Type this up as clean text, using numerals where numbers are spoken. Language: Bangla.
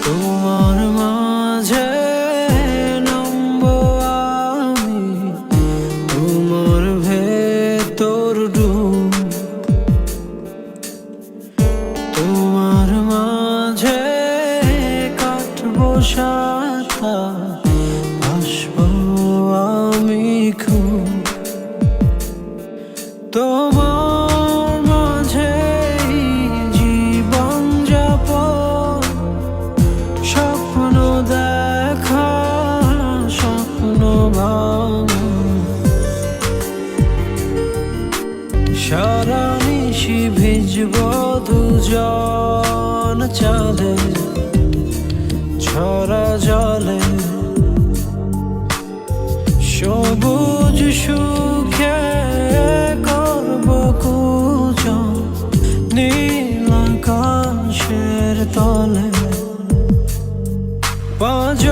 তোমার মাঝে নামবো আমি, তোমার ভেতর ডুব। তোমার মাঝে কাটবো সাথা, ভাসবো আমি খুব। তোমার মাঝে জীবন যাপন, স্বপ্ন দেখা, স্বপ্ন ভাঙা। সারা নিশি ভিজব দুজন চালে, ছড়া জলে। সবুজ সুখে করব কুজন, নীল আকাশের তলে। পাঁচ